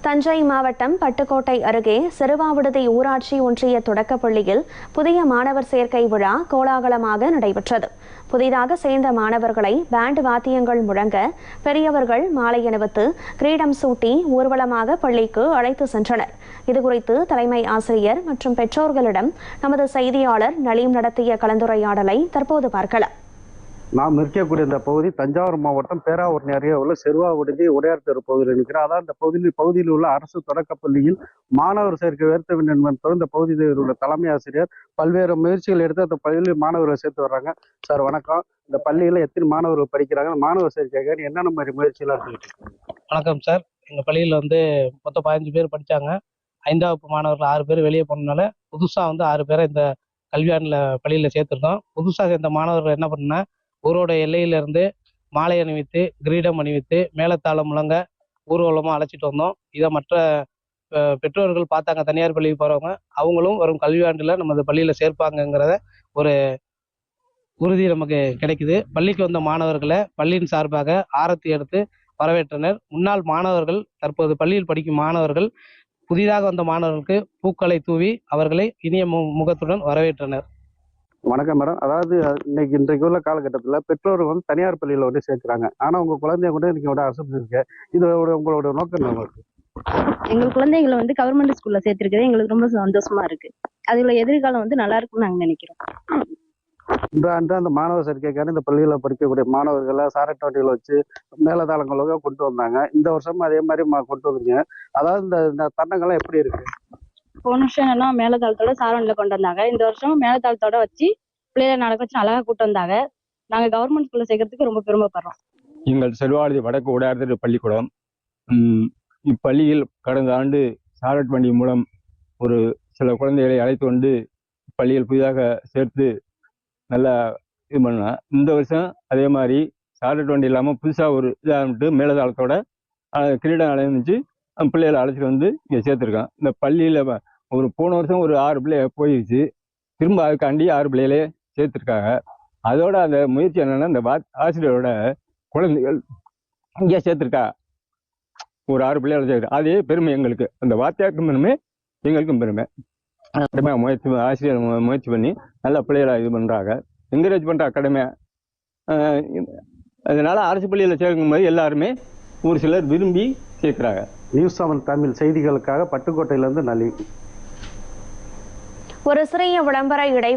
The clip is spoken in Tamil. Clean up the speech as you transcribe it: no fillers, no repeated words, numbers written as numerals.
தஞ்சை மாவட்டம் பட்டுக்கோட்டை அருகே சிறுவாவிடுதி ஊராட்சி ஒன்றிய தொடக்கப்பள்ளியில் புதிய மாணவர் சேர்க்கை விழா கோலாகலமாக நடைபெற்றது. புதிதாக சேர்ந்த மாணவர்களை பேண்ட் வாத்தியங்கள் முழங்க பெரியவர்கள் மாலை அணிவித்து கிரீடம் சூட்டி ஊர்வலமாக பள்ளிக்கு அழைத்து சென்றனர். இதுகுறித்து தலைமை ஆசிரியர் மற்றும் பெற்றோர்களிடம் நமது செய்தியாளர் நலீம் நடத்திய கலந்துரையாடலை தற்போது பார்க்கலாம். நாம் இருக்கக்கூடிய இந்த பகுதி தஞ்சாவூர் மாவட்டம் பேராவூரணி அருகே உள்ள சிறுவாவிடுதி உடையார் தெரு பகுதியில் இருக்கிறார். அதான் இந்த பகுதியில் உள்ள அரசு தொடக்கப்பள்ளியில் மாணவர் சேர்க்கை உயர்த்த வேண்டும் என்பது இந்த பகுதியில் உள்ள தலைமை ஆசிரியர் பல்வேறு முயற்சிகள் எடுத்து அந்த பள்ளியில் மாணவர்களை சேர்த்து வர்றாங்க. சார் வணக்கம். இந்த பள்ளியில எத்தனை மாணவர்கள் படிக்கிறாங்க, மாணவர் சேர்க்கைக்காக என்னென்ன மாதிரி முயற்சியெல்லாம் இருக்கு? வணக்கம் சார். எங்கள் பள்ளியில் மொத்தம் 15 பேர் படித்தாங்க. 5ஆம் வகுப்பு மாணவர்கள் 6 பேர் வெளியே போனதுனால புதுசாக 6 பேரை இந்த கல்வியாண்டில் பள்ளியில் சேர்த்துருக்கோம். புதுசாக சேர்ந்த மாணவர்கள் என்ன பண்ணால் ஊரோட எல்லையிலிருந்து மாலை அணிவித்து கிரீடம் அணிவித்து மேலத்தாளம் முழங்க ஊர்வலமாக அழைச்சிட்டு வந்தோம். இதை மற்ற பெற்றோர்கள் பார்த்தாங்க. தனியார் பள்ளிக்கு போகிறவங்க அவங்களும் வரும் கல்வியாண்டில் நமது பள்ளியில் சேர்ப்பாங்கங்கிறத ஒரு உறுதி நமக்கு கிடைக்குது. பள்ளிக்கு வந்த மாணவர்களை பள்ளியின் சார்பாக ஆரத்தி எடுத்து வரவேற்றனர். முன்னாள் மாணவர்கள், தற்போது பள்ளியில் படிக்கும் மாணவர்கள், புதிதாக வந்த மாணவர்களுக்கு பூக்களை தூவி அவர்களை இனிய முகத்துடன் வரவேற்றனர். வணக்கம் மேடம். அதாவது இன்றைக்கு உள்ள காலகட்டத்தில் பெற்றோர்கள் தனியார் பள்ளியில் சேர்க்கிறாங்க. ஆனால் உங்க குழந்தைய கூட இன்னைக்கு அரசு இருக்கு. இதோட உங்களோட நோக்கம் என்ன? எங்கள் குழந்தைகளை கவர்மெண்ட் ஸ்கூல்ல சேர்த்திருக்கிறது எங்களுக்கு ரொம்ப சந்தோஷமா இருக்கு. அதுல எதிர்காலம் நல்லா இருக்கும்னு நாங்க நினைக்கிறோம். இந்த ஆண்டு அந்த மாணவர் சேர்க்கைக்கான இந்த பள்ளியில படிக்கக்கூடிய மாணவர்களை சாரட் வண்டிகளை வச்சு மேலதாளங்களோட கொண்டு வந்தாங்க. இந்த வருஷமும் அதே மாதிரி கொண்டு வந்தீங்க. அதாவது இந்த தருணங்கள்லாம் எப்படி இருக்கு? போன வருஷம் மேலதாளத்தோட சாரவண்டில கொண்டு வந்தாங்க. இந்த வருஷம் மேலதாளத்தோட வச்சு பிள்ளைகளை நடக்க வச்சு அழகா கூட்டு வந்தாங்க. நாங்க கவர்மெண்ட் ஸ்கூல்ல சேர்க்கறதுக்கு ரொம்ப பெருமைப்படுறோம். எங்கள் செல்வாடி வடக்கு உடையார் பள்ளிக்கூடம் இப்பள்ளியில் கடந்த ஆண்டு சாரட் வண்டி மூலம் ஒரு சில குழந்தைகளை அழைத்து கொண்டு பள்ளியில் புதிதாக சேர்த்து நல்லா இது பண்ணேன். இந்த வருஷம் அதே மாதிரி சாரட் வண்டி இல்லாமல் புதுசாக ஒரு இதாக மேலதாளத்தோட கிரீடம் அடைஞ்சிச்சு பிள்ளைகளை அழைச்சிட்டு வந்து இங்கே சேர்த்துருக்கான். இந்த பள்ளியில் ஒரு போன வருஷம் ஒரு 6 பிள்ளைய போயிடுச்சு. திரும்ப அதுக்காண்டி 6 பிள்ளைகளே சேர்த்துருக்காங்க. அதோட அந்த முயற்சி என்னன்னா, இந்த ஆசிரியரோட குழந்தைகள் இங்கே சேர்த்துருக்கா ஒரு 6 பிள்ளைகளை சேர்த்து அதே பெருமை எங்களுக்கு. அந்த வாத்தியாருக்கும் பெருமை, எங்களுக்கும் பெருமை. ஆசிரியர் முயற்சி பண்ணி நல்ல பிள்ளைகளை இது பண்ணுறாங்க, என்கரேஜ் பண்ணுற அகாடமியா. அதனால அரசு பள்ளியில் சேர்க்கும் போது எல்லாருமே ஒரு சிலர் விரும்பி சேர்க்கிறாங்க. நியூஸ் 7 தமிழ் செய்திகளுக்காக பட்டுக்கோட்டையிலிருந்து நலீம். ஒரு சிறிய விளம்பர இடை